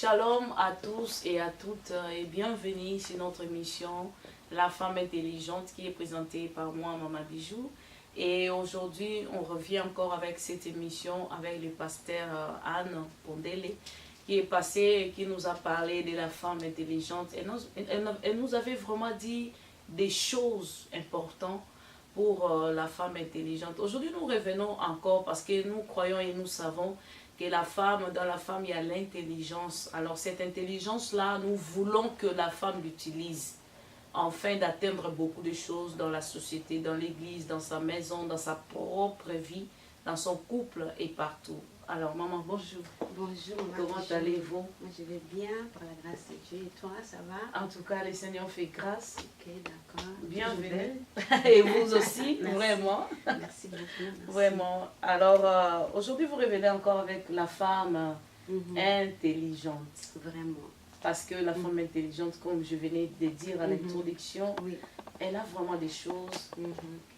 Shalom à tous et à toutes et bienvenue sur notre émission La femme intelligente qui est présentée par moi, Maman Bijou. Et aujourd'hui, on revient encore avec cette émission avec le pasteur Anne Pondele qui est passé et qui nous a parlé de la femme intelligente. Elle nous avait vraiment dit des choses importantes pour la femme intelligente. Aujourd'hui, nous revenons encore parce que nous croyons et nous savons que la femme, dans la femme, il y a l'intelligence. Alors cette intelligence-là, nous voulons que la femme l'utilise afin d'atteindre beaucoup de choses dans la société, dans l'église, dans sa maison, dans sa propre vie, dans son couple et partout. Alors maman, bonjour. Bonjour. Comment allez-vous? Moi je vais bien, par la grâce de Dieu. Et toi, ça va? En tout cas, le Seigneur fait grâce. Ok, d'accord. Bienvenue. Et vous aussi, Merci. Vraiment. Merci beaucoup. Merci. Vraiment. Alors, aujourd'hui, vous revenez encore avec la femme intelligente. Vraiment. Parce que la femme intelligente, comme je venais de dire à l'introduction, Oui. elle a vraiment des choses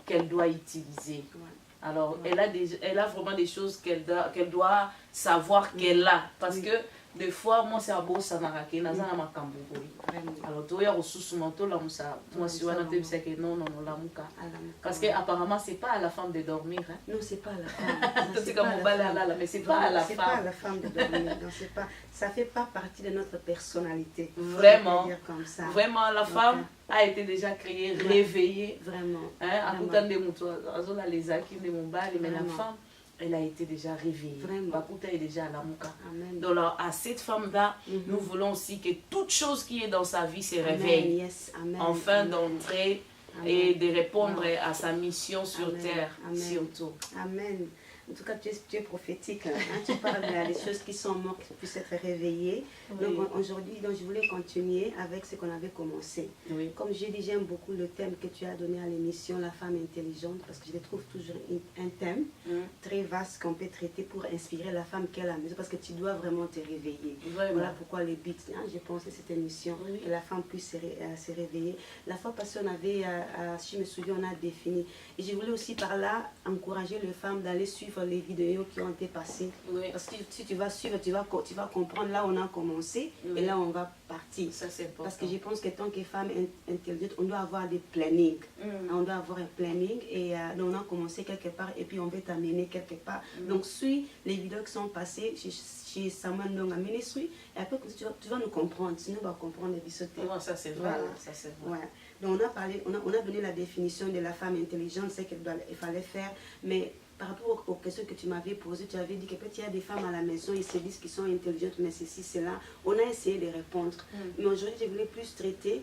qu'elle doit utiliser. Ouais. Alors, elle a vraiment des choses qu'elle doit savoir qu'elle a. Parce que des fois, moi, c'est à beau sanarake, naza na makambo. Alors, tu as reçu son manteau, là, moi, si on a dit que non, la mouka. Parce qu'apparemment, c'est pas à la femme de dormir. Hein? Non, c'est pas à la femme. C'est comme on là, mais c'est pas à la femme. C'est pas à la femme de dormir. Non, c'est pas. Ça fait pas partie de notre personnalité. Vraiment. Dire comme ça. Vraiment, la femme a été déjà créée, réveillée. Vraiment. À Koutan de Moutoua, les acquis de Mombali, mais la femme, elle a été déjà réveillée. Vraiment. Bakuta est déjà à la mouka. Amen. Donc, alors, à cette femme-là, nous voulons aussi que toute chose qui est dans sa vie se réveille. Yes. Amen. Afin Amen. d'entrer et de répondre à sa mission sur terre, surtout. Amen. En tout cas, tu es prophétique. Hein? Tu parles des choses qui sont mortes, qui puissent être réveillées. Oui. Donc aujourd'hui, je voulais continuer avec ce qu'on avait commencé. Oui. Comme j'ai dit, j'aime beaucoup le thème que tu as donné à l'émission, la femme intelligente, parce que je trouve toujours un thème très vaste qu'on peut traiter pour inspirer la femme qui est à la maison, parce que tu dois vraiment te réveiller. Vraiment. Voilà pourquoi les buts, hein, j'ai pensé cette émission, que la femme puisse se réveiller. La fois passée, on avait, si je me souviens, on a défini. Et je voulais aussi par là encourager les femmes d'aller suivre les vidéos qui ont été passées. Oui. Parce que si tu vas suivre, tu vas comprendre là où on a commencé et là où on va partir. Ça, c'est important. Parce que je pense que tant que femme intelligente, on doit avoir des plannings. On doit avoir un planning et donc on a commencé quelque part et puis on veut t'amener quelque part. Donc suis les vidéos qui sont passées chez Samuel Ndonga Ministry et après tu vas nous comprendre, sinon on va comprendre les bisoutés. Ça c'est vrai. Voilà. Ça, c'est vrai. Ouais. Donc on a parlé, on a donné la définition de la femme intelligente, c'est qu'il fallait faire, mais par rapport aux questions que tu m'avais posées, tu avais dit que peut-être il y a des femmes à la maison, ils se disent qu'ils sont intelligentes, mais ceci, cela. On a essayé de répondre. Mais aujourd'hui, je voulais plus traiter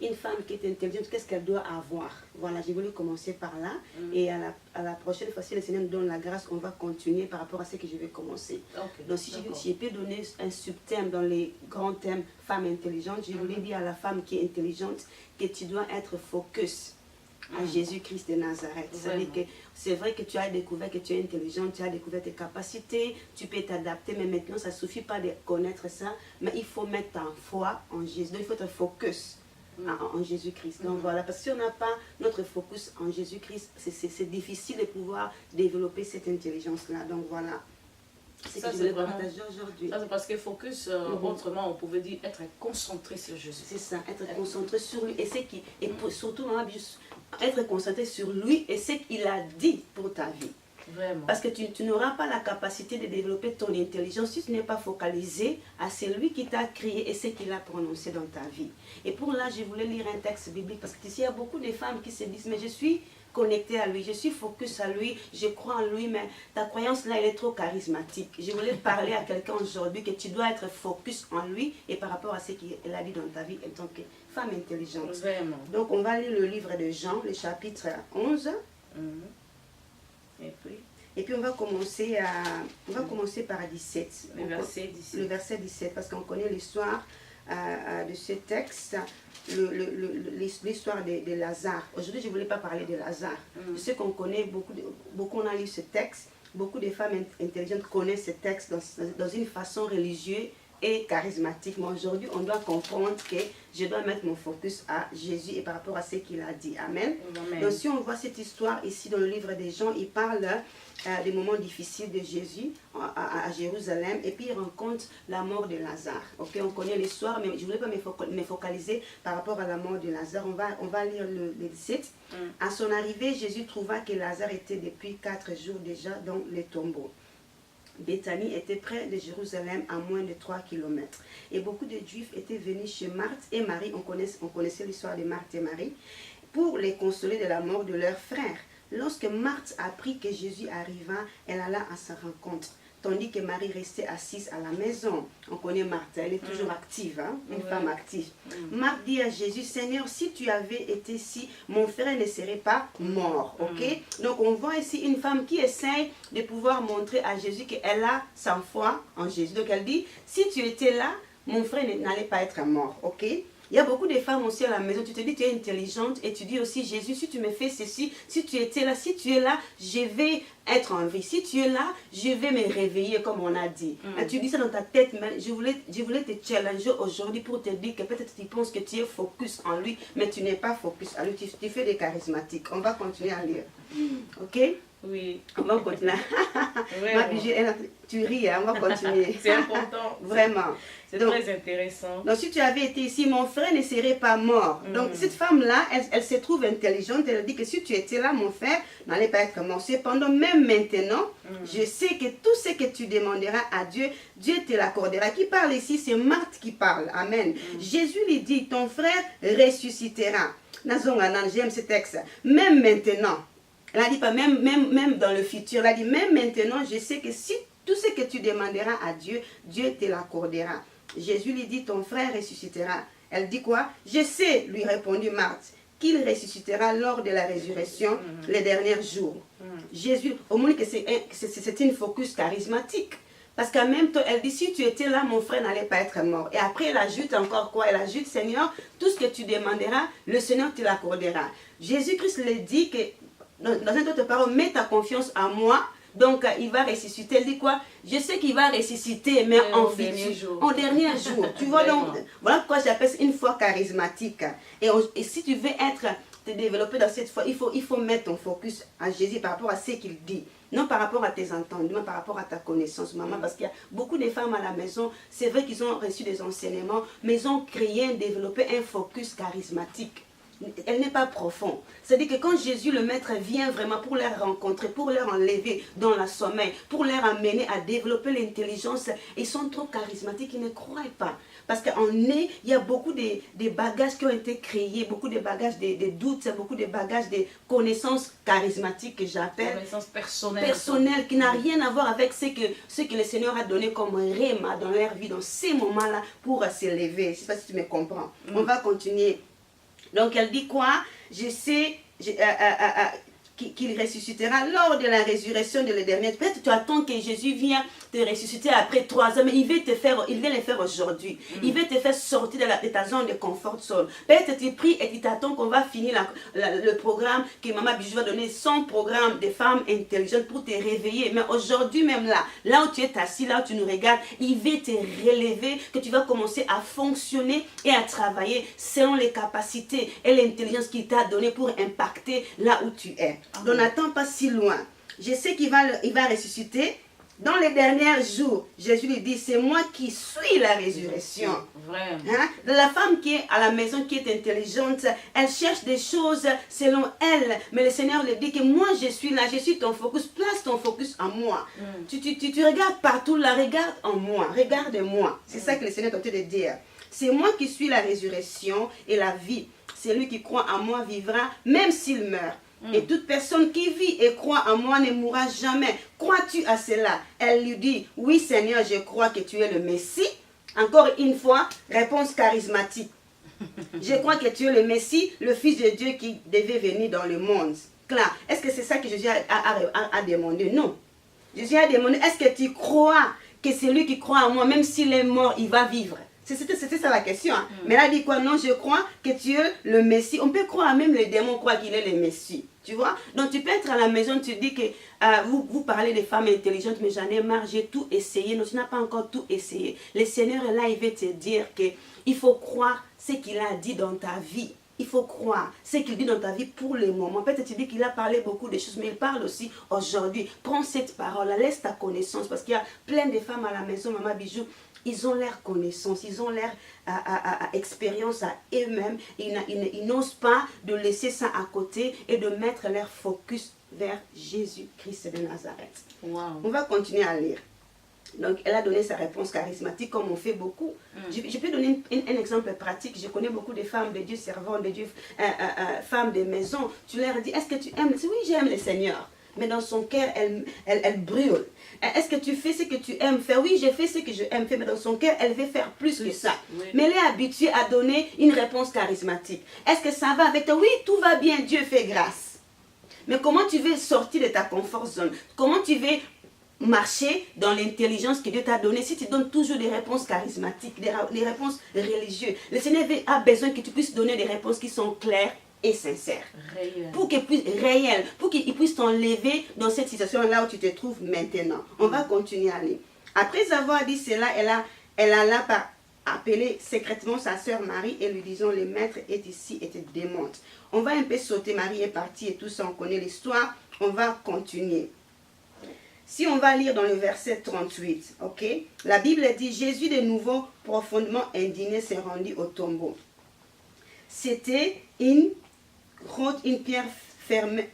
une femme qui est intelligente, qu'est-ce qu'elle doit avoir. Voilà, je voulais commencer par là. Et à la prochaine fois, si le Seigneur nous donne la grâce, on va continuer par rapport à ce que je vais commencer. Okay, donc si je peux donner un subthème dans les grands thèmes femme intelligente, je voulais dire à la femme qui est intelligente que tu dois être focus à Jésus-Christ de Nazareth. C'est vrai que tu as découvert que tu es intelligente, tu as découvert tes capacités, tu peux t'adapter, mais maintenant ça ne suffit pas de connaître ça, mais il faut mettre ta foi en Jésus. Donc il faut être focus en Jésus-Christ. Donc voilà, parce que si on n'a pas notre focus en Jésus-Christ, c'est difficile de pouvoir développer cette intelligence-là. Donc voilà. C'est ce que je voulais partager aujourd'hui. C'est parce que focus, autrement, on pouvait dire être concentré sur Jésus. C'est ça, être concentré sur lui. Et surtout, être concentré sur lui et ce qu'il a dit pour ta vie. Vraiment. Parce que tu n'auras pas la capacité de développer ton intelligence si tu n'es pas focalisé à celui qui t'a créé et ce qu'il a prononcé dans ta vie. Et pour là, je voulais lire un texte biblique parce que ici, il y a beaucoup de femmes qui se disent, mais je suis connecté à lui, je suis focus à lui, je crois en lui, mais ta croyance là, elle est trop charismatique. Je voulais parler à quelqu'un aujourd'hui que tu dois être focus en lui et par rapport à ce qu'il a dit dans ta vie en tant que femme intelligente. Vraiment. Donc on va lire le livre de Jean, le chapitre 11. Et puis on va commencer par 17. Le verset 17. Le verset 17, parce qu'on connaît l'histoire de ce texte, l'histoire de Lazare. Aujourd'hui, je ne voulais pas parler de Lazare. Je sais qu'on connaît beaucoup on a lu ce texte. Beaucoup de femmes intelligentes connaissent ce texte dans une façon religieuse et charismatique. Mais aujourd'hui, on doit comprendre que je dois mettre mon focus à Jésus et par rapport à ce qu'il a dit. Amen. Amen. Donc si on voit cette histoire ici dans le livre des Jean, il parle des moments difficiles de Jésus à Jérusalem et puis il rencontre la mort de Lazare. Ok, on connaît l'histoire, mais je ne voulais pas me focaliser par rapport à la mort de Lazare. On va lire le 17. À son arrivée, Jésus trouva que Lazare était depuis 4 jours déjà dans les tombeaux. Béthanie était près de Jérusalem à moins de 3 kilomètres. Et beaucoup de Juifs étaient venus chez Marthe et Marie, on connaissait l'histoire de Marthe et Marie, pour les consoler de la mort de leur frère. Lorsque Marthe apprit que Jésus arriva, elle alla à sa rencontre, tandis que Marie restait assise à la maison. On connaît Marthe, elle est toujours active, hein? Une femme active. Marthe dit à Jésus, Seigneur, si tu avais été ici, mon frère ne serait pas mort. Ok? Donc on voit ici une femme qui essaie de pouvoir montrer à Jésus qu'elle a sa foi en Jésus. Donc elle dit, si tu étais là, mon frère n'allait pas être mort. Ok? Il y a beaucoup de femmes aussi à la maison, tu te dis tu es intelligente et tu dis aussi Jésus, si tu me fais ceci, si tu étais là, si tu es là, je vais être en vie. Si tu es là, je vais me réveiller comme on a dit. Et tu dis ça dans ta tête, mais je voulais te challenger aujourd'hui pour te dire que peut-être tu penses que tu es focus en lui, mais tu n'es pas focus en lui, tu fais des charismatiques. On va continuer à lire. Ok? Oui. On va continuer. Tu ris, hein? On va continuer. C'est important. Vraiment. C'est très intéressant. Donc, si tu avais été ici, mon frère ne serait pas mort. Donc, cette femme-là, elle se trouve intelligente. Elle dit que si tu étais là, mon frère n'allait pas être mort. Cependant, même maintenant, je sais que tout ce que tu demanderas à Dieu, Dieu te l'accordera. Qui parle ici? C'est Marthe qui parle. Amen. Jésus lui dit, ton frère ressuscitera. J'aime ce texte. Même maintenant. Elle a dit pas même dans le futur. Elle a dit même maintenant, je sais que si tout ce que tu demanderas à Dieu, Dieu te l'accordera. Jésus lui dit, ton frère ressuscitera. Elle dit quoi? Je sais, lui répondit Marthe, qu'il ressuscitera lors de la résurrection les derniers jours. Jésus, au moins que c'est une focus charismatique. Parce qu'en même temps, elle dit, si tu étais là, mon frère n'allait pas être mort. Et après, elle ajoute encore quoi? Elle ajoute, Seigneur, tout ce que tu demanderas, le Seigneur te l'accordera. Jésus-Christ le dit que, dans une autre parole, mets ta confiance en moi. Donc, il va ressusciter. Elle dit quoi? Je sais qu'il va ressusciter, mais en dernier jour. Tu vois, donc, voilà pourquoi j'appelle une foi charismatique. Et si tu veux te développer dans cette foi, il faut mettre ton focus à Jésus par rapport à ce qu'il dit. Non par rapport à tes entendements, par rapport à ta connaissance, maman. Parce qu'il y a beaucoup de femmes à la maison, c'est vrai qu'ils ont reçu des enseignements, mais ils ont créé, développé un focus charismatique. Elle n'est pas profonde. C'est-à-dire que quand Jésus le Maître vient vraiment pour les rencontrer, pour les enlever dans le sommeil, pour les amener à développer l'intelligence, ils sont trop charismatiques, ils ne croient pas. Parce qu'en est, il y a beaucoup de bagages qui ont été créés, beaucoup de bagages de doutes, beaucoup de bagages de connaissances charismatiques que j'appelle. Connaissances personnelles. Personnelles, qui n'a rien à voir avec ce que le Seigneur a donné comme réma dans leur vie, dans ces moments-là, pour s'élever. Je ne sais pas si tu me comprends. On va continuer. Donc elle dit quoi? Je sais qu'il ressuscitera lors de la résurrection de la dernière. Peut-être tu attends que Jésus vienne te ressusciter après 3 ans, mais il vient le faire aujourd'hui. Il veut te faire sortir de ta zone de confort zone. Peut-être tu pries et tu t'attends qu'on va finir le programme, que Maman Bijou va donner son programme de femmes intelligentes pour te réveiller. Mais aujourd'hui même là où tu es assis, là où tu nous regardes, il veut te relever, que tu vas commencer à fonctionner et à travailler selon les capacités et l'intelligence qu'il t'a donné pour impacter là où tu es. Donc n'attends pas si loin. Je sais qu'il va ressusciter. Dans les derniers jours, Jésus lui dit, c'est moi qui suis la résurrection. Hein? La femme qui est à la maison, qui est intelligente, elle cherche des choses selon elle. Mais le Seigneur lui dit que moi je suis là, je suis ton focus. Place ton focus en moi. Tu regardes partout là, regarde en moi, regarde-moi. C'est ça que le Seigneur est en train de dire. C'est moi qui suis la résurrection et la vie. Celui qui croit en moi vivra, même s'il meurt. Et toute personne qui vit et croit en moi ne mourra jamais. Crois-tu à cela? Elle lui dit, oui Seigneur, je crois que tu es le Messie. Encore une fois, réponse charismatique. Je crois que tu es le Messie, le Fils de Dieu qui devait venir dans le monde. Claire, est-ce que c'est ça que Jésus a demandé? Non. Jésus a demandé, est-ce que tu crois que celui qui croit en moi, même s'il est mort, il va vivre? C'était ça la question. Hein. Mais là, elle dit quoi? Non, je crois que tu es le Messie. On peut croire, même les démons croient qu'il est le Messie. Tu vois? Donc, tu peux être à la maison, tu dis que vous parlez des femmes intelligentes, mais j'en ai marre, j'ai tout essayé. Non, tu n'as pas encore tout essayé. Le Seigneur est là, il veut te dire qu'il faut croire ce qu'il a dit dans ta vie. Il faut croire ce qu'il dit dans ta vie pour le moment. Peut-être tu dis qu'il a parlé beaucoup de choses, mais il parle aussi aujourd'hui. Prends cette parole, laisse ta connaissance, parce qu'il y a plein de femmes à la maison, Maman Bijou, ils ont leur connaissance, ils ont leur expérience à eux-mêmes. Ils n'osent pas de laisser ça à côté et de mettre leur focus vers Jésus-Christ de Nazareth. Wow. On va continuer à lire. Donc, elle a donné sa réponse charismatique comme on fait beaucoup. Je peux donner un exemple pratique. Je connais beaucoup de femmes de Dieu, servantes de Dieu, femmes de maison. Tu leur dis, est-ce que tu aimes? Oui, j'aime le Seigneur. Mais dans son cœur, elle brûle. Est-ce que tu fais ce que tu aimes faire? Oui, je fais ce que j'aime faire, mais dans son cœur, elle veut faire plus que ça. Oui. Mais elle est habituée à donner une réponse charismatique. Est-ce que ça va avec toi? Oui, tout va bien, Dieu fait grâce. Mais comment tu veux sortir de ta confort zone? Comment tu veux marcher dans l'intelligence que Dieu t'a donnée si tu donnes toujours des réponses charismatiques, des réponses religieuses? Le Seigneur a besoin que tu puisses donner des réponses qui sont claires et sincères. Réel. Pour qu'il puisse t'enlever dans cette situation-là où tu te trouves maintenant. On va continuer à aller. Après avoir dit cela, elle alla appeler secrètement sa sœur Marie et lui disant, le maître est ici et te demande. On va un peu sauter, Marie est partie et tout ça, on connaît l'histoire. On va continuer. Si on va lire dans le verset 38, ok, la Bible dit, Jésus de nouveau profondément indigné s'est rendu au tombeau. C'était une pierre fermée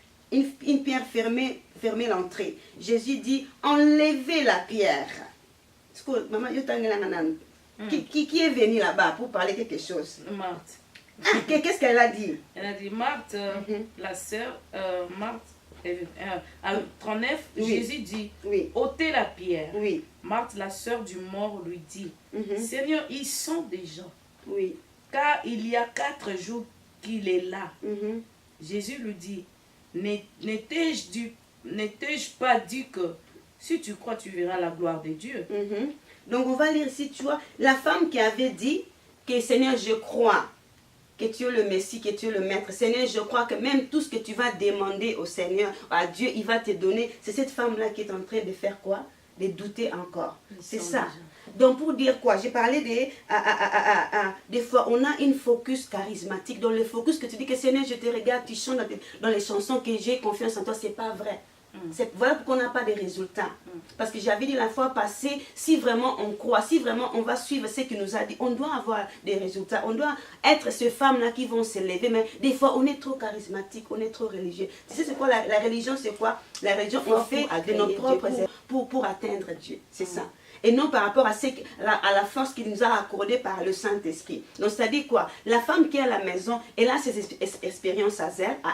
l'entrée. Jésus dit, enlevez la pierre. Qui est venu là-bas pour parler quelque chose? Marthe. Qu'est-ce qu'elle a dit? Elle a dit, Marthe, la sœur, Marthe, à 39, oui. Jésus dit, oui. Ôtez la pierre. Oui. Marthe, la sœur du mort, lui dit, Seigneur, ils sont déjà. Oui. Car il y a 4 jours qu'il est là. Jésus lui dit, n'ai-je pas dit que si tu crois, tu verras la gloire de Dieu. Donc on va lire ici, tu vois, la femme qui avait dit que Seigneur, je crois que tu es le Messie, que tu es le Maître. Seigneur, je crois que même tout ce que tu vas demander au Seigneur, à Dieu, il va te donner. C'est cette femme-là qui est en train de faire quoi? De douter encore. C'est ça. Donc pour dire quoi? J'ai parlé des fois, on a une focus charismatique. Dans le focus que tu dis que Seigneur, je te regarde, tu chantes dans les chansons que j'ai confiance en toi, c'est pas vrai. Voilà pourquoi on n'a pas de résultats. Parce que j'avais dit la fois passée, si vraiment on croit, si vraiment on va suivre ce qu'il nous a dit, on doit avoir des résultats. On doit être ces femmes-là qui vont se lever. Mais des fois, on est trop charismatique, on est trop religieux. Tu sais c'est quoi la religion? C'est quoi? La religion, on fait de nos propres pour atteindre Dieu. C'est ça. Et non par rapport à la force qu'il nous a accordée par le Saint-Esprit. Donc, c'est-à-dire quoi? La femme qui est à la maison, elle a ses expériences à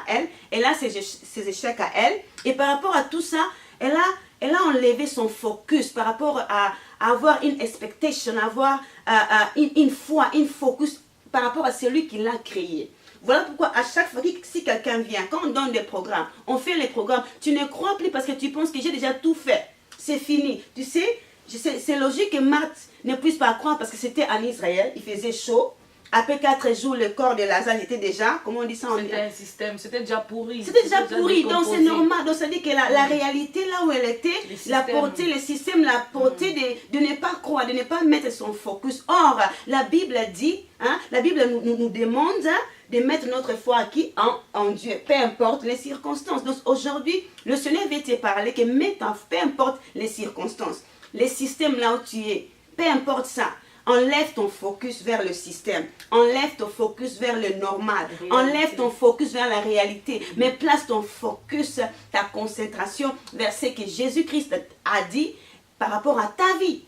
elle, elle a ses échecs à elle. Et par rapport à tout ça, elle a enlevé son focus par rapport à avoir une expectation, avoir une foi, une focus par rapport à celui qui l'a créé. Voilà pourquoi à chaque fois, si quelqu'un vient, quand on donne des programmes, on fait les programmes, tu ne crois plus parce que tu penses que j'ai déjà tout fait. C'est fini. Tu sais, c'est logique que Marthe ne puisse pas croire parce que c'était en Israël, il faisait chaud. Après 4 jours, le corps de Lazare était déjà, comment on dit ça? C'était un système, c'était déjà pourri. C'était déjà pourri, donc c'est normal. Donc ça dit que la réalité, là où elle était, le système l'a porté de ne pas croire, de ne pas mettre son focus. Or, la Bible dit, la Bible nous demande de mettre notre foi à qui? En Dieu, peu importe les circonstances. Donc aujourd'hui, le Seigneur veut te parler que peu importe les circonstances. Les systèmes là où tu es, peu importe ça, enlève ton focus vers le système, enlève ton focus vers le normal, enlève ton focus vers la réalité, mais place ton focus, ta concentration vers ce que Jésus-Christ a dit par rapport à ta vie.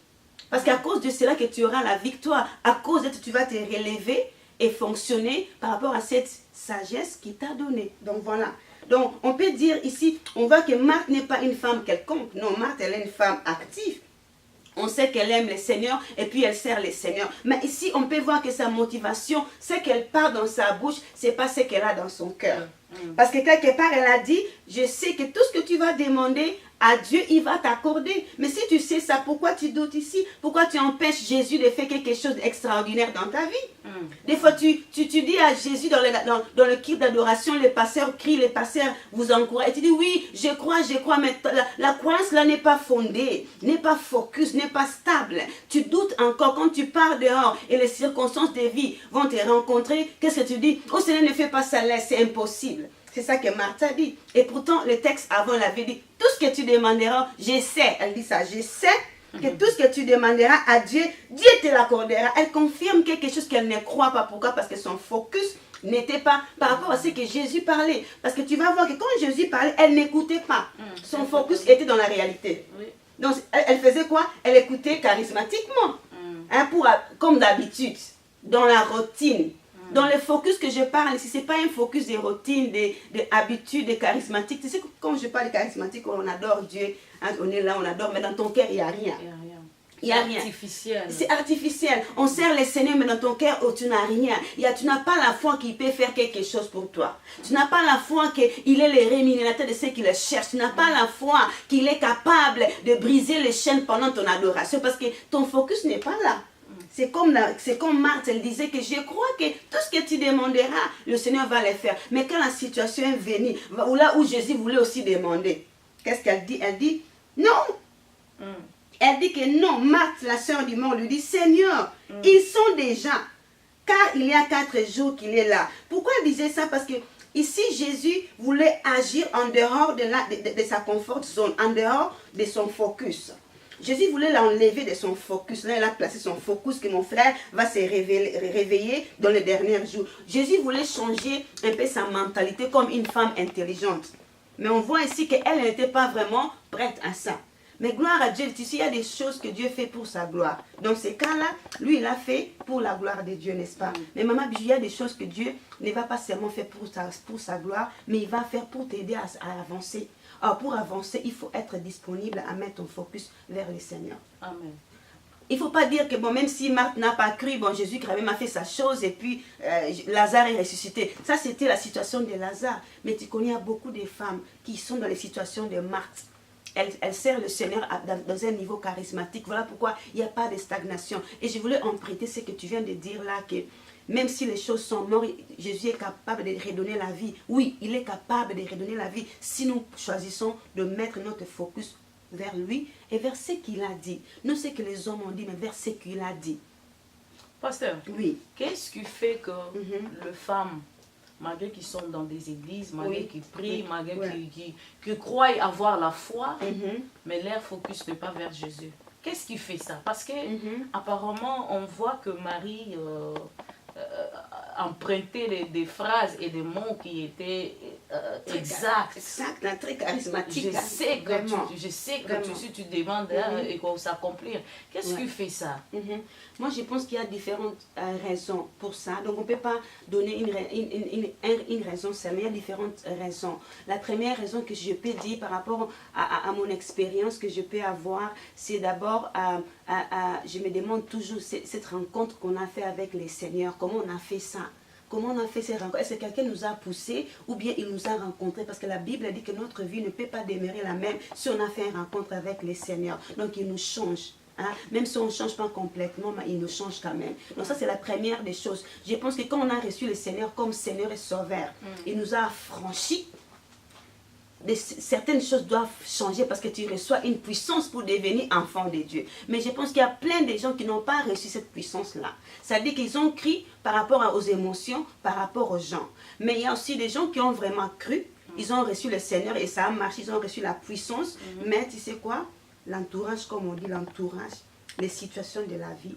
Parce qu'à cause de cela que tu auras la victoire, à cause de ça tu vas te relever et fonctionner par rapport à cette sagesse qu'il t'a donnée. Donc voilà. Donc on peut dire ici, on voit que Marthe n'est pas une femme quelconque. Non, Marthe elle est une femme active. On sait qu'elle aime le Seigneur et puis elle sert le Seigneur. Mais ici, on peut voir que sa motivation, ce qu'elle parle dans sa bouche, ce n'est pas ce qu'elle a dans son cœur. Parce que quelque part, elle a dit, je sais que tout ce que tu vas demander à Dieu, il va t'accorder. Mais si tu sais ça, pourquoi tu doutes ici? Pourquoi tu empêches Jésus de faire quelque chose d'extraordinaire dans ta vie? Des fois, tu dis à Jésus dans le culte d'adoration, les pasteurs crient, les pasteurs vous encouragent. Et tu dis, oui, je crois, mais la croyance là n'est pas fondée, n'est pas focus, n'est pas stable. Tu doutes encore quand tu pars dehors et les circonstances de vie vont te rencontrer. Qu'est-ce que tu dis? Oh Seigneur, ne fais pas ça là, c'est impossible. C'est ça que Marthe a dit. Et pourtant, le texte avant l'avait dit, tout ce que tu demanderas, je sais. Elle dit ça, je sais que tout ce que tu demanderas à Dieu, Dieu te l'accordera. Elle confirme quelque chose qu'elle ne croit pas. Pourquoi? Parce que son focus n'était pas par rapport à ce que Jésus parlait. Parce que tu vas voir que quand Jésus parlait, elle n'écoutait pas. Son focus était dans la réalité. Donc, elle faisait quoi? Elle écoutait charismatiquement. Comme d'habitude, dans la routine. Dans le focus que je parle ici, ce n'est pas un focus de routine, d'habitude, de charismatique. Tu sais, quand je parle de charismatique, on adore Dieu, hein, on est là, on adore, mais dans ton cœur, il n'y a rien. Il n'y a rien. C'est artificiel. On sert le Seigneur, mais dans ton cœur, oh, tu n'as rien. Tu n'as pas la foi qu'il peut faire quelque chose pour toi. Tu n'as pas la foi qu'il est le rémunérateur de ceux qui le cherchent. Tu n'as pas la foi qu'il est capable de briser les chaînes pendant ton adoration, parce que ton focus n'est pas là. C'est comme Marthe, elle disait que je crois que tout ce que tu demanderas, le Seigneur va le faire. Mais quand la situation est venue, là où Jésus voulait aussi demander, qu'est-ce qu'elle dit? Elle dit non. Elle dit que non. Marthe, la sœur du mort, lui dit, Seigneur, ils sont déjà, car il y a 4 jours qu'il est là. Pourquoi elle disait ça? Parce que ici, Jésus voulait agir en dehors de sa comfort zone, en dehors de son focus. Jésus voulait l'enlever de son focus. Là, il a placé son focus que mon frère va se réveiller dans les derniers jours. Jésus voulait changer un peu sa mentalité comme une femme intelligente. Mais on voit ici qu'elle n'était pas vraiment prête à ça. Mais gloire à Dieu, ici, il y a des choses que Dieu fait pour sa gloire. Dans ces cas-là, lui, il a fait pour la gloire de Dieu, n'est-ce pas? Mais maman, il y a des choses que Dieu ne va pas seulement faire pour sa gloire, mais il va faire pour t'aider à avancer. Alors, pour avancer, il faut être disponible à mettre ton focus vers le Seigneur. Amen. Il ne faut pas dire que, bon, même si Marthe n'a pas cru, bon, Jésus quand même a fait sa chose et puis Lazare est ressuscité. Ça, c'était la situation de Lazare. Mais tu connais, il y a beaucoup de femmes qui sont dans les situations de Marthe. Elle sert le Seigneur dans un niveau charismatique. Voilà pourquoi il n'y a pas de stagnation. Et je voulais emprunter ce que tu viens de dire là, que même si les choses sont mortes, Jésus est capable de redonner la vie. Oui, il est capable de redonner la vie si nous choisissons de mettre notre focus vers lui et vers ce qu'il a dit. Non ce que les hommes ont dit, mais vers ce qu'il a dit. Pasteur, oui. Qu'est-ce qui fait que les femmes, malgré qu'ils sont dans des églises, malgré qu'ils prient, malgré qu'ils croient avoir la foi, mais leur focus n'est pas vers Jésus? Qu'est-ce qui fait ça? Parce que apparemment, on voit que Marie empruntait des phrases et des mots qui étaient exacts. Exact, très charismatique. Je sais que si tu demandes et qu'on s'accomplit. Qu'est-ce qui fait ça? Moi, je pense qu'il y a différentes raisons pour ça. Donc, on ne peut pas donner une raison seule, mais il y a différentes raisons. La première raison que je peux dire par rapport à mon expérience que je peux avoir, c'est d'abord, je me demande toujours cette rencontre qu'on a fait avec les Seigneurs. Comment on a fait ça? Comment on a fait ces rencontres? Est-ce que quelqu'un nous a poussés ou bien il nous a rencontrés? Parce que la Bible dit que notre vie ne peut pas demeurer la même si on a fait une rencontre avec les Seigneurs. Donc, il nous change. Hein? Même si on ne change pas complètement, mais il nous change quand même. Donc ça, c'est la première des choses. Je pense que quand on a reçu le Seigneur comme Seigneur et Sauveur, il nous a affranchis. Certaines choses doivent changer parce que tu reçois une puissance pour devenir enfant de Dieu. Mais je pense qu'il y a plein de gens qui n'ont pas reçu cette puissance-là. C'est-à-dire qu'ils ont cru par rapport aux émotions, par rapport aux gens. Mais il y a aussi des gens qui ont vraiment cru. Ils ont reçu le Seigneur et ça a marché. Ils ont reçu la puissance. Mais tu sais quoi? L'entourage, comme on dit, l'entourage, les situations de la vie,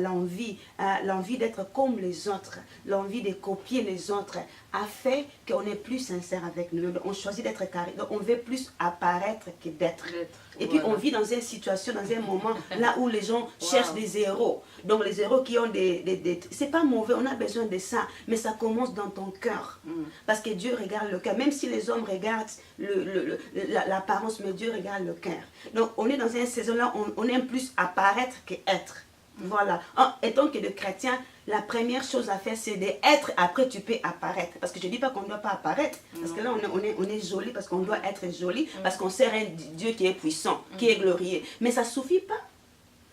l'envie d'être comme les autres, l'envie de copier les autres, a fait qu'on est plus sincère avec nous. On choisit d'être carré. Donc on veut plus apparaître que d'être. Et puis on vit dans une situation, dans un moment là où les gens cherchent des héros. Donc les héros qui ont c'est pas mauvais, on a besoin de ça. Mais ça commence dans ton cœur. Parce que Dieu regarde le cœur. Même si les hommes regardent l'apparence, mais Dieu regarde le cœur. Donc on est dans une saison là, on aime plus apparaître que être. Voilà. Et donc, le chrétien, la première chose à faire, c'est d'être, après tu peux apparaître. Parce que je ne dis pas qu'on ne doit pas apparaître. Parce que là, on est joli, parce qu'on doit être joli, parce qu'on sert un Dieu qui est puissant, qui est glorieux. Mais ça ne suffit pas.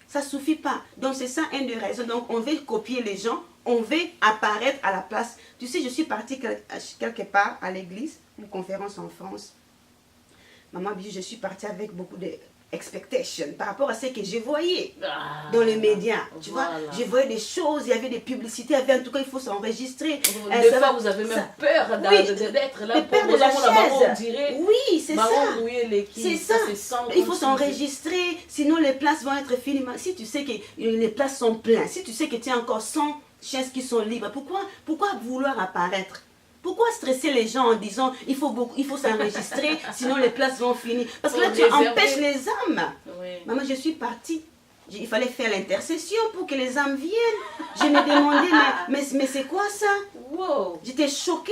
Ça ne suffit pas. Donc, c'est ça une des raisons. Donc, on veut copier les gens, on veut apparaître à la place. Tu sais, je suis partie quelque part à l'église, une conférence en France. Maman, je suis partie avec beaucoup de expectation par rapport à ce que je voyais dans les médias. Tu vois, je voyais des choses, il y avait des publicités, en tout cas, il faut s'enregistrer. Des fois, vous avez même peur d'être là. Peur de la chaise. Dirait, oui, c'est ça. C'est ça. Il faut s'enregistrer, sinon les places vont être finies. Si tu sais que les places sont pleines, si tu sais que tu as encore 100 chaises qui sont libres, pourquoi vouloir apparaître? Pourquoi stresser les gens en disant il faut s'enregistrer, sinon les places vont finir? Parce que là, tu empêches les âmes. Oui. Maman, je suis partie. Il fallait faire l'intercession pour que les âmes viennent. Je me demandais, mais c'est quoi ça? Wow. J'étais choquée.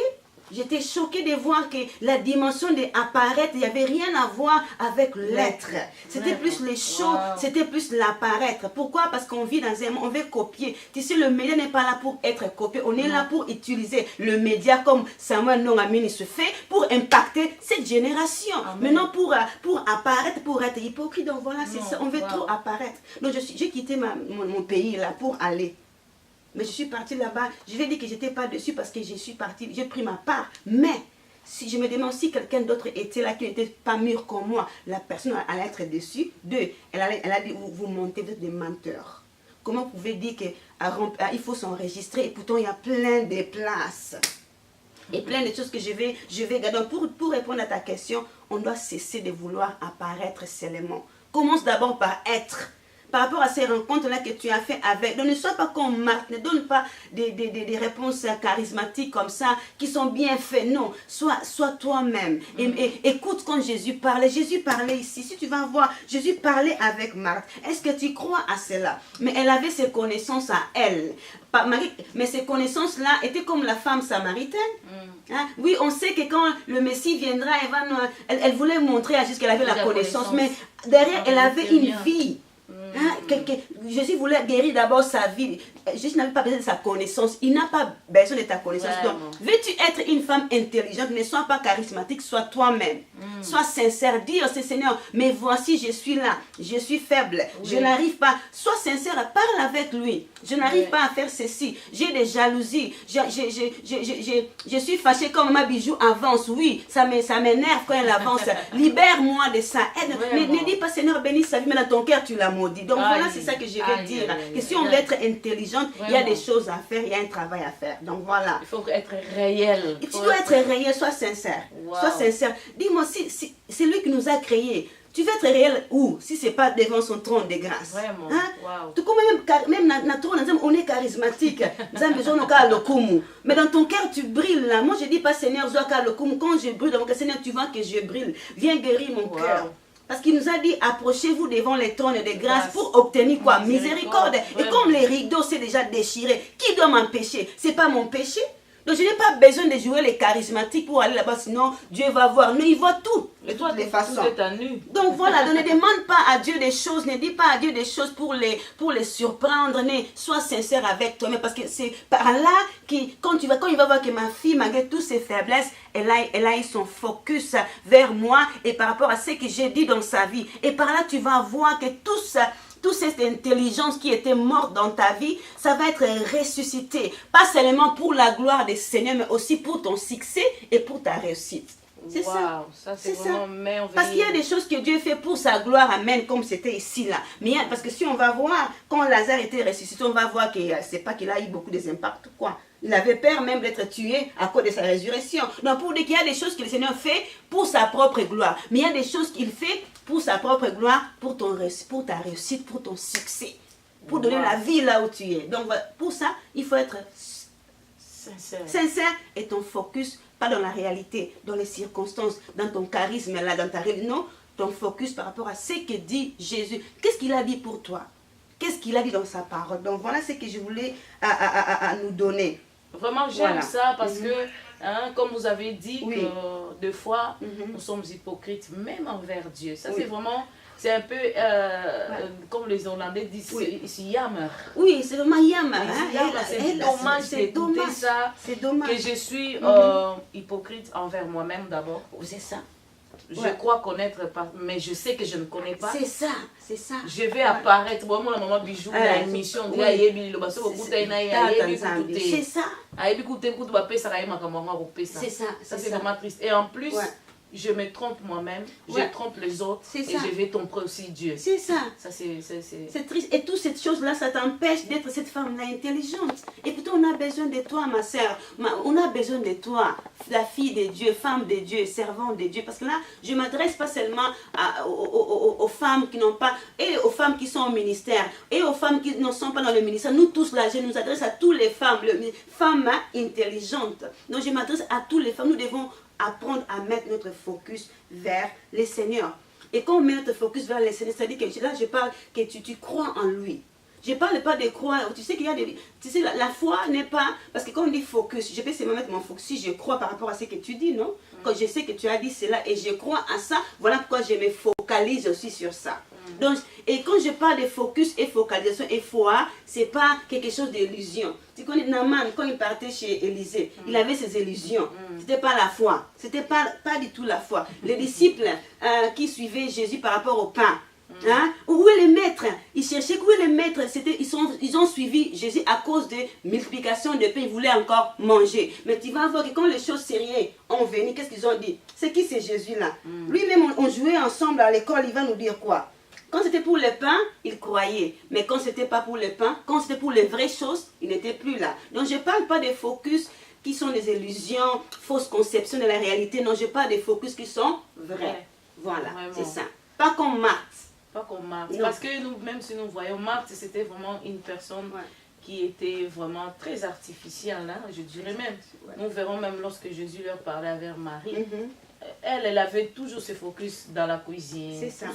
J'étais choquée de voir que la dimension d'apparaître, il n'y avait rien à voir avec l'être. C'était plus les choses, c'était plus l'apparaître. Pourquoi? Parce qu'on vit dans un monde, on veut copier. Tu sais, le média n'est pas là pour être copié. On est là pour utiliser le média comme Samuel Nongamini se fait pour impacter cette génération. Mais non pour apparaître, pour être hypocrite. Donc voilà, c'est ça. On veut trop apparaître. Donc j'ai quitté mon pays là pour aller. Mais je suis partie là-bas, je vais dire que je n'étais pas dessus parce que je suis partie, j'ai pris ma part. Mais si je me demande si quelqu'un d'autre était là, qui n'était pas mûr comme moi, la personne allait être dessus. Deux, elle a dit, vous mentez, vous êtes des menteurs. Comment vous pouvez dire qu'il faut s'enregistrer et pourtant il y a plein de places et plein de choses que je vais garder. Pour répondre à ta question, on doit cesser de vouloir apparaître seulement. Commence d'abord par être. Par rapport à ces rencontres-là que tu as fait avec, donc ne sois pas comme Marc, ne donne pas des réponses charismatiques comme ça, qui sont bien faites. Non, sois toi-même. Et écoute quand Jésus parlait. Jésus parlait ici. Si tu vas voir, Jésus parlait avec Marthe. Est-ce que tu crois à cela? Mais elle avait ses connaissances à elle. Mais ces connaissances-là étaient comme la femme samaritaine. Hein? Oui, on sait que quand le Messie viendra, elle voulait montrer à Jésus qu'elle avait la connaissance. Mais derrière, elle avait une vie. Hein, Jésus voulait guérir d'abord sa vie. Jésus n'avait pas besoin de sa connaissance. Il n'a pas besoin de ta connaissance. Donc, veux-tu être une femme intelligente, ne sois pas charismatique, sois toi-même. Sois sincère. Dis au Seigneur, mais voici, je suis là. Je suis faible. Je n'arrive pas. Sois sincère. Parle avec lui. Je n'arrive pas à faire ceci. J'ai des jalousies. Je suis fâchée quand ma bijou avance. Oui, ça m'énerve quand elle avance. Libère-moi de ça. Mais ne dis pas, Seigneur, bénis sa vie, mais dans ton cœur, tu l'as maudit. Donc voilà, c'est ça que je vais dire. Que si on veut être intelligente, il y a des choses à faire, il y a un travail à faire. Donc voilà. Il faut être réel. Tu dois être réel, sois sincère. Sois sincère. Dis-moi, si c'est lui qui nous a créés. Tu veux être réel où? Si ce n'est pas devant son trône de grâce. Vraiment. Hein? Tout comme même on est charismatique. Mais dans ton cœur, tu brilles là. Moi, je ne dis pas, Seigneur, quand je brille dans mon cœur, Seigneur, tu vois que je brille. Viens guérir mon cœur. Parce qu'il nous a dit, approchez-vous devant les trônes de grâce pour obtenir quoi? Miséricorde. Et comme les rideaux s'est déjà déchiré, qui doit m'empêcher? Ce n'est pas mon péché. Donc je n'ai pas besoin de jouer les charismatiques pour aller là-bas, sinon Dieu va voir. Non, il voit tout. De toutes les façons. Donc voilà, ne demande pas à Dieu des choses, ne dis pas à Dieu des choses pour les surprendre. Sois sincère avec toi-même, parce que c'est par là quand il va voir que ma fille, malgré toutes ses faiblesses, elle a eu son focus vers moi et par rapport à ce que j'ai dit dans sa vie. Et par là, tu vas voir que tout ça, toute cette intelligence qui était morte dans ta vie, ça va être ressuscité. Pas seulement pour la gloire du Seigneur, mais aussi pour ton succès et pour ta réussite. C'est ça. C'est vraiment merveilleux. Parce qu'il y a des choses que Dieu fait pour sa gloire, amen, comme c'était ici, là. Mais parce que si on va voir, quand Lazare était ressuscité, on va voir que c'est pas qu'il a eu beaucoup d'impact, quoi. Il avait peur même d'être tué à cause de sa résurrection. Donc pour dire qu'il y a des choses que le Seigneur fait pour sa propre gloire. Mais il y a des choses qu'il fait pour sa propre gloire, pour ta réussite, pour ton succès. Pour donner la vie là où tu es. Donc pour ça, il faut être sincère et ton focus, pas dans la réalité, dans les circonstances, dans ton charisme là, dans ta réalité. Non, ton focus par rapport à ce que dit Jésus. Qu'est-ce qu'il a dit pour toi? Qu'est-ce qu'il a dit dans sa parole? Donc voilà ce que je voulais à nous donner. Vraiment, j'aime ça parce que, comme vous avez dit, que des fois, nous sommes hypocrites, même envers Dieu. Ça, c'est vraiment, c'est un peu comme les Hollandais disent, c'est jammer. Oui, c'est vraiment jammer. C'est dommage d'écouter ça. C'est dommage. Que je suis hypocrite envers moi-même d'abord. C'est ça. Je crois connaître, mais je sais que je ne connais pas. C'est ça, c'est ça. Je vais apparaître. Moi, la maman bijou, il y a une émission. C'est ça. C'est ça. Ça, c'est vraiment triste. Et en plus, je me trompe moi-même, je trompe les autres et je vais tromper aussi Dieu. C'est ça. C'est triste. Et toutes ces choses-là, ça t'empêche d'être cette femme-là intelligente. Et pourtant, on a besoin de toi, ma soeur. On a besoin de toi, la fille de Dieu, femme de Dieu, servante de Dieu. Parce que là, je ne m'adresse pas seulement aux femmes qui n'ont pas, et aux femmes qui sont au ministère, et aux femmes qui ne sont pas dans le ministère. Nous tous là, je nous adresse à toutes les femmes, femmes intelligentes. Donc, je m'adresse à toutes les femmes. Nous devons apprendre à mettre notre focus vers le Seigneur. Et quand on met notre focus vers le Seigneur, c'est-à-dire que là, je parle que tu crois en lui. Je ne parle pas de croire. Tu sais qu'il y a des... Tu sais, la foi n'est pas... Parce que quand on dit focus, je peux seulement mettre mon focus si je crois par rapport à ce que tu dis, non? Quand je sais que tu as dit cela et je crois à ça, voilà pourquoi je me focalise aussi sur ça. Donc, et quand je parle de focus et focalisation et foi, ce n'est pas quelque chose d'illusion. Tu connais Naaman, quand il partait chez Élisée, il avait ses illusions. Ce n'était pas la foi. Ce n'était pas du tout la foi. Les disciples qui suivaient Jésus par rapport au pain, hein? Où est le maître? Ils cherchaient où est le maître. Ils ont suivi Jésus à cause de multiplication de pain. Ils voulaient encore manger. Mais tu vas voir que quand les choses sérieuses ont venu, qu'est-ce qu'ils ont dit? C'est qui c'est Jésus-là? Lui-même, on jouait ensemble à l'école, il va nous dire quoi? Quand c'était pour le pain, il croyait. Mais quand c'était pas pour le pain, quand c'était pour les vraies choses, il n'était plus là. Donc je ne parle pas des focus qui sont des illusions, fausses conceptions de la réalité. Non, je parle des focus qui sont vrais. Voilà, c'est ça. Pas comme Marthe. Pas comme Marthe. Parce que nous, même si nous voyons Marthe, c'était vraiment une personne qui était vraiment très artificielle, hein, je dirais même. Nous verrons même lorsque Jésus leur parlait avec Marie. Elle avait toujours ses focus dans la cuisine. C'est ça.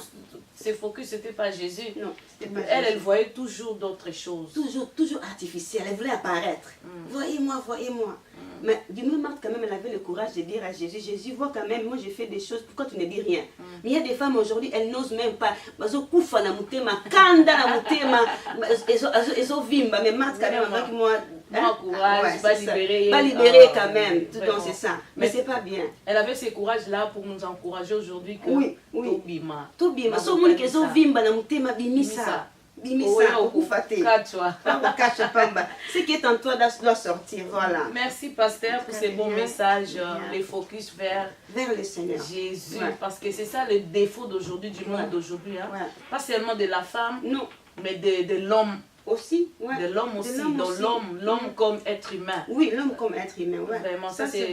Ses focus, c'était pas Jésus. Non, c'était pas elle, Jésus. Elle voyait toujours d'autres choses. Toujours artificielle. Elle voulait apparaître. Voyez-moi, voyez-moi. Mais du moins, Marthe, quand même, elle avait le courage de dire à Jésus, Jésus, vois quand même, moi j'ai fait des choses, pourquoi tu ne dis rien? Mais il y a des femmes aujourd'hui, elles n'osent même pas. Elles ont vimba, mais Marthe, quand même, avec moi, courage, pas libérer. Pas libérer quand même. Donc c'est ça. Mais c'est pas bien. Elle avait ce courage-là pour nous encourager aujourd'hui que Tobima. Tobima. So moni kezo vimba na mutema bimisa. Bimisa, okufate. Ce qui est en toi doit sortir, voilà. Merci pasteur pour ces bons messages, les focus vers le Seigneur. Jésus, parce que c'est ça le défaut d'aujourd'hui, du monde d'aujourd'hui, hein. Pas seulement de la femme, mais de l'homme. Aussi, de l'homme aussi, l'homme comme être humain. Oui, l'homme comme être humain, Vraiment, ça c'est